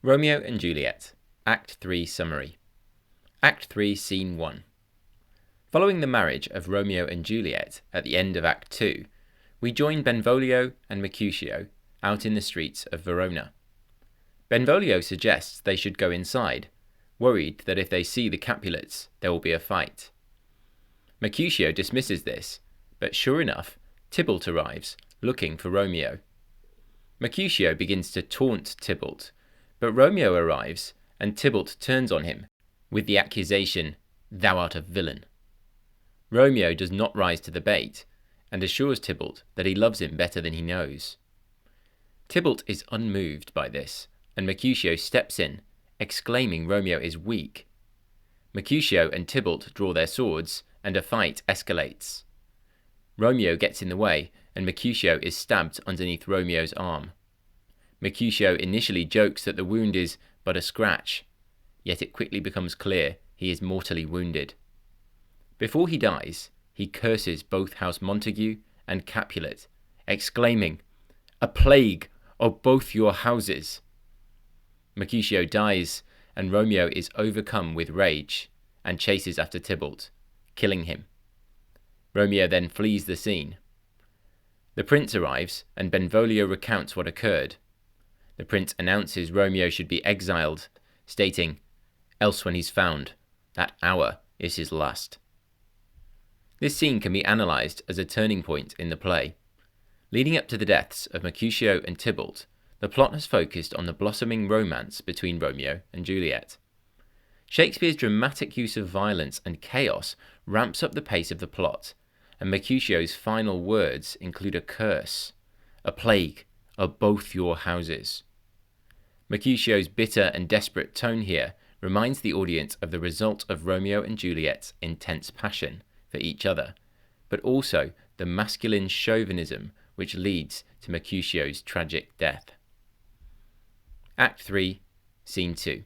Romeo and Juliet, Act 3 Summary. Act 3, Scene 1. Following the marriage of Romeo and Juliet at the end of Act 2, we join Benvolio and Mercutio out in the streets of Verona. Benvolio suggests they should go inside, worried that if they see the Capulets, there will be a fight. Mercutio dismisses this, but sure enough, Tybalt arrives, looking for Romeo. Mercutio begins to taunt Tybalt, but Romeo arrives, and Tybalt turns on him, with the accusation, "Thou art a villain." Romeo does not rise to the bait, and assures Tybalt that he loves him better than he knows. Tybalt is unmoved by this, and Mercutio steps in, exclaiming Romeo is weak. Mercutio and Tybalt draw their swords, and a fight escalates. Romeo gets in the way, and Mercutio is stabbed underneath Romeo's arm. Mercutio initially jokes that the wound is but a scratch, yet it quickly becomes clear he is mortally wounded. Before he dies, he curses both House Montague and Capulet, exclaiming, "A plague of both your houses!" Mercutio dies, and Romeo is overcome with rage and chases after Tybalt, killing him. Romeo then flees the scene. The prince arrives, and Benvolio recounts what occurred. The prince announces Romeo should be exiled, stating, "Else when he's found, that hour is his last." This scene can be analysed as a turning point in the play. Leading up to the deaths of Mercutio and Tybalt, the plot has focused on the blossoming romance between Romeo and Juliet. Shakespeare's dramatic use of violence and chaos ramps up the pace of the plot, and Mercutio's final words include a curse, "A plague of both your houses." Mercutio's bitter and desperate tone here reminds the audience of the result of Romeo and Juliet's intense passion for each other, but also the masculine chauvinism which leads to Mercutio's tragic death. Act 3, Scene 2.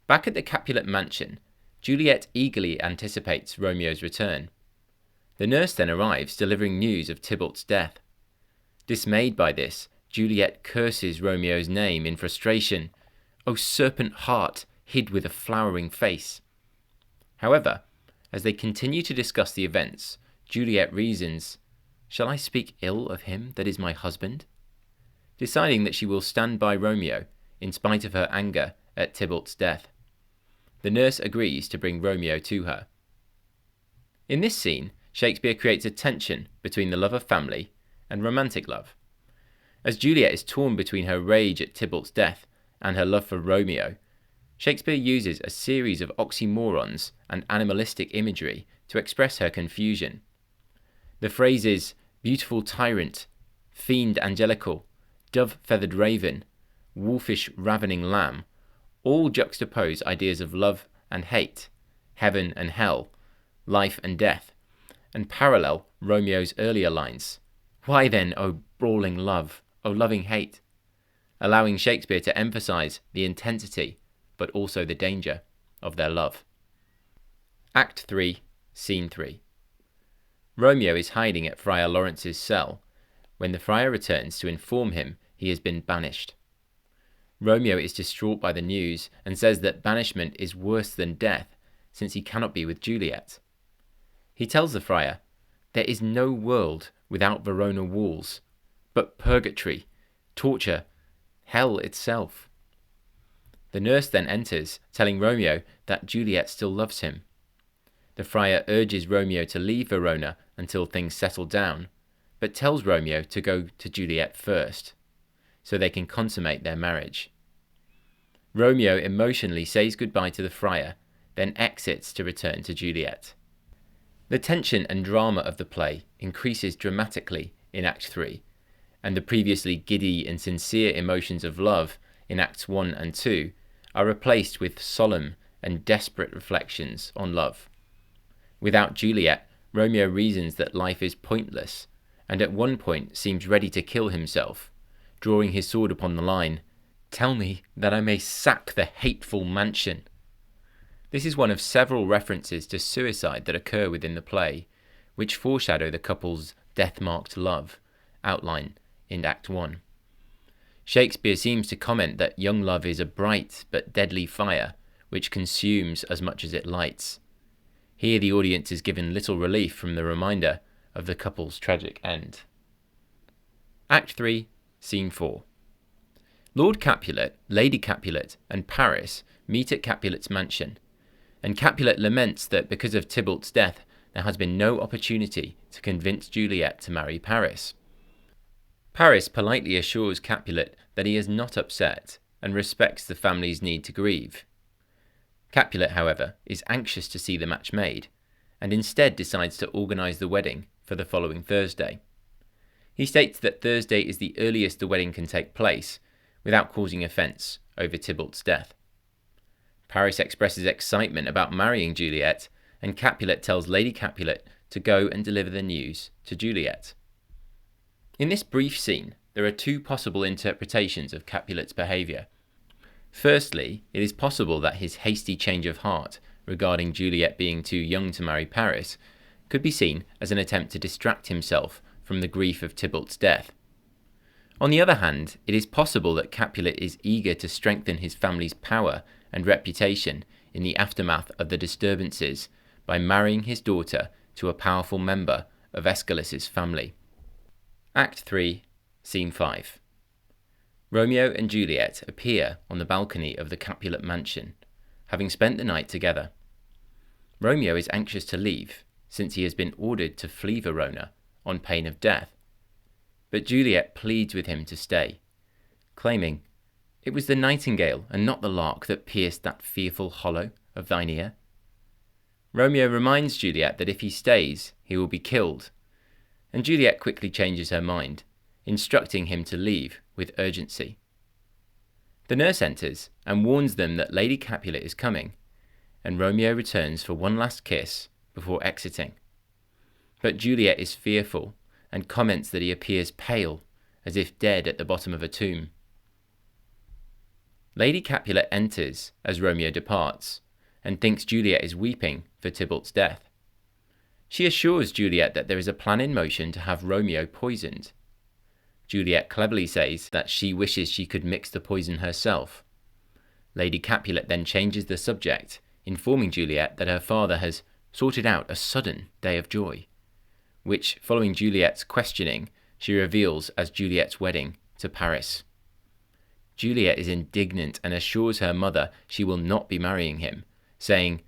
Back at the Capulet mansion, Juliet eagerly anticipates Romeo's return. The nurse then arrives, delivering news of Tybalt's death. Dismayed by this, Juliet curses Romeo's name in frustration, "O serpent heart hid with a flowering face." However, as they continue to discuss the events, Juliet reasons, "Shall I speak ill of him that is my husband?" Deciding that she will stand by Romeo, in spite of her anger at Tybalt's death. The nurse agrees to bring Romeo to her. In this scene, Shakespeare creates a tension between the love of family and romantic love. As Juliet is torn between her rage at Tybalt's death and her love for Romeo, Shakespeare uses a series of oxymorons and animalistic imagery to express her confusion. The phrases beautiful tyrant, fiend angelical, dove-feathered raven, wolfish ravening lamb all juxtapose ideas of love and hate, heaven and hell, life and death, and parallel Romeo's earlier lines, "Why then, O brawling love, O loving hate," allowing Shakespeare to emphasize the intensity, but also the danger, of their love. Act 3, Scene 3. Romeo is hiding at Friar Lawrence's cell, when the friar returns to inform him he has been banished. Romeo is distraught by the news and says that banishment is worse than death, since he cannot be with Juliet. He tells the friar, "There is no world without Verona walls, but purgatory, torture, hell itself." The nurse then enters, telling Romeo that Juliet still loves him. The friar urges Romeo to leave Verona until things settle down, but tells Romeo to go to Juliet first, so they can consummate their marriage. Romeo emotionally says goodbye to the friar, then exits to return to Juliet. The tension and drama of the play increases dramatically in Act 3, and the previously giddy and sincere emotions of love in Acts 1 and 2 are replaced with solemn and desperate reflections on love. Without Juliet, Romeo reasons that life is pointless, and at one point seems ready to kill himself, drawing his sword upon the line, "Tell me that I may sack the hateful mansion." This is one of several references to suicide that occur within the play, which foreshadow the couple's death-marked love, outlined in Act 1. Shakespeare seems to comment that young love is a bright but deadly fire which consumes as much as it lights. Here the audience is given little relief from the reminder of the couple's tragic end. Act 3, Scene 4. Lord Capulet, Lady Capulet, and Paris meet at Capulet's mansion, and Capulet laments that because of Tybalt's death there has been no opportunity to convince Juliet to marry Paris. Paris politely assures Capulet that he is not upset and respects the family's need to grieve. Capulet, however, is anxious to see the match made, and instead decides to organise the wedding for the following Thursday. He states that Thursday is the earliest the wedding can take place, without causing offence over Tybalt's death. Paris expresses excitement about marrying Juliet, and Capulet tells Lady Capulet to go and deliver the news to Juliet. In this brief scene, there are two possible interpretations of Capulet's behaviour. Firstly, it is possible that his hasty change of heart regarding Juliet being too young to marry Paris could be seen as an attempt to distract himself from the grief of Tybalt's death. On the other hand, it is possible that Capulet is eager to strengthen his family's power and reputation in the aftermath of the disturbances by marrying his daughter to a powerful member of Aeschylus's family. Act 3, Scene 5. Romeo and Juliet appear on the balcony of the Capulet mansion, having spent the night together. Romeo is anxious to leave, since he has been ordered to flee Verona on pain of death. But Juliet pleads with him to stay, claiming, "It was the nightingale and not the lark that pierced that fearful hollow of thine ear." Romeo reminds Juliet that if he stays, he will be killed, and Juliet quickly changes her mind, instructing him to leave with urgency. The nurse enters and warns them that Lady Capulet is coming, and Romeo returns for one last kiss before exiting. But Juliet is fearful and comments that he appears pale, as if dead at the bottom of a tomb. Lady Capulet enters as Romeo departs, and thinks Juliet is weeping for Tybalt's death. She assures Juliet that there is a plan in motion to have Romeo poisoned. Juliet cleverly says that she wishes she could mix the poison herself. Lady Capulet then changes the subject, informing Juliet that her father has sorted out a sudden day of joy, which, following Juliet's questioning, she reveals as Juliet's wedding to Paris. Juliet is indignant and assures her mother she will not be marrying him, saying,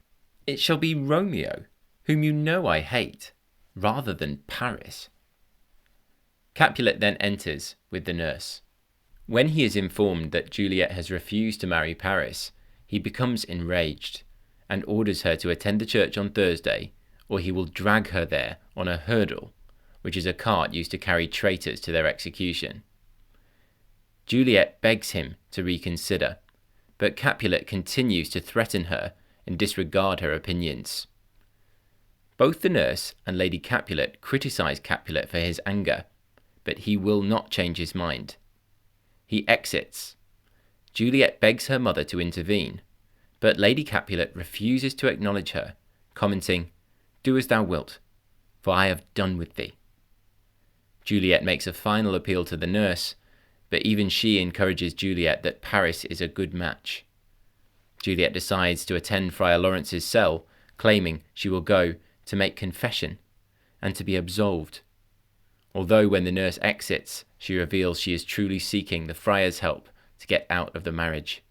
"It shall be Romeo, whom you know I hate, rather than Paris." Capulet then enters with the nurse. When he is informed that Juliet has refused to marry Paris, he becomes enraged and orders her to attend the church on Thursday, or he will drag her there on a hurdle, which is a cart used to carry traitors to their execution. Juliet begs him to reconsider, but Capulet continues to threaten her and disregard her opinions. Both the nurse and Lady Capulet criticize Capulet for his anger, but he will not change his mind. He exits. Juliet begs her mother to intervene, but Lady Capulet refuses to acknowledge her, commenting, "Do as thou wilt, for I have done with thee." Juliet makes a final appeal to the nurse, but even she encourages Juliet that Paris is a good match. Juliet decides to attend Friar Lawrence's cell, claiming she will go to make confession and to be absolved. Although when the nurse exits, she reveals she is truly seeking the friar's help to get out of the marriage.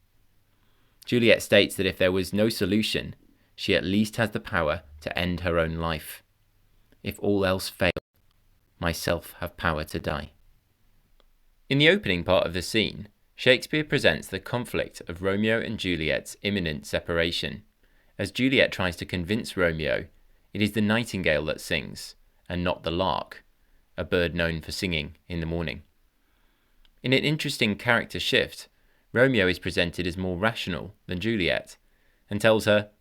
Juliet states that if there was no solution, she at least has the power to end her own life. "If all else fail, myself have power to die." In the opening part of the scene, Shakespeare presents the conflict of Romeo and Juliet's imminent separation. As Juliet tries to convince Romeo, it is the nightingale that sings, and not the lark, a bird known for singing in the morning. In an interesting character shift, Romeo is presented as more rational than Juliet, and tells her,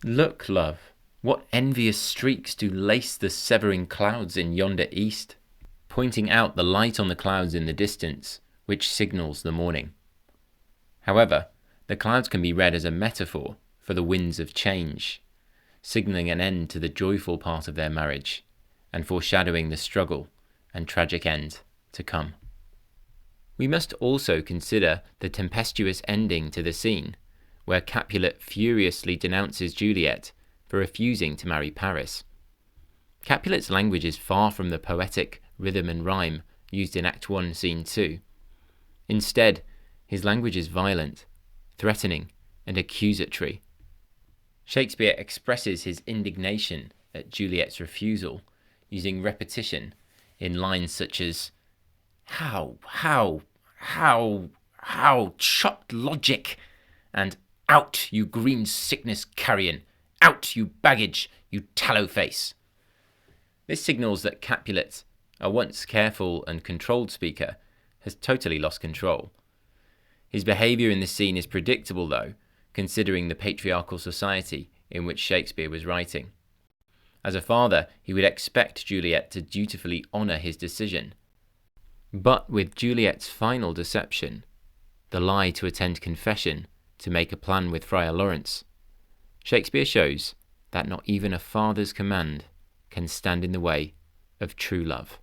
"Look, love, what envious streaks do lace the severing clouds in yonder east," pointing out the light on the clouds in the distance, which signals the morning. However, the clouds can be read as a metaphor for the winds of change, signalling an end to the joyful part of their marriage, and foreshadowing the struggle and tragic end to come. We must also consider the tempestuous ending to the scene, where Capulet furiously denounces Juliet for refusing to marry Paris. Capulet's language is far from the poetic rhythm and rhyme used in Act 1, Scene 2. Instead, his language is violent, threatening, and accusatory. Shakespeare expresses his indignation at Juliet's refusal using repetition in lines such as, how, chopped logic, and out, you green sickness carrion, out, you baggage, you tallow face. This signals that Capulet, a once careful and controlled speaker, has totally lost control. His behaviour in this scene is predictable, though, considering the patriarchal society in which Shakespeare was writing. As a father, he would expect Juliet to dutifully honour his decision. But with Juliet's final deception, the lie to attend confession to make a plan with Friar Lawrence, Shakespeare shows that not even a father's command can stand in the way of true love.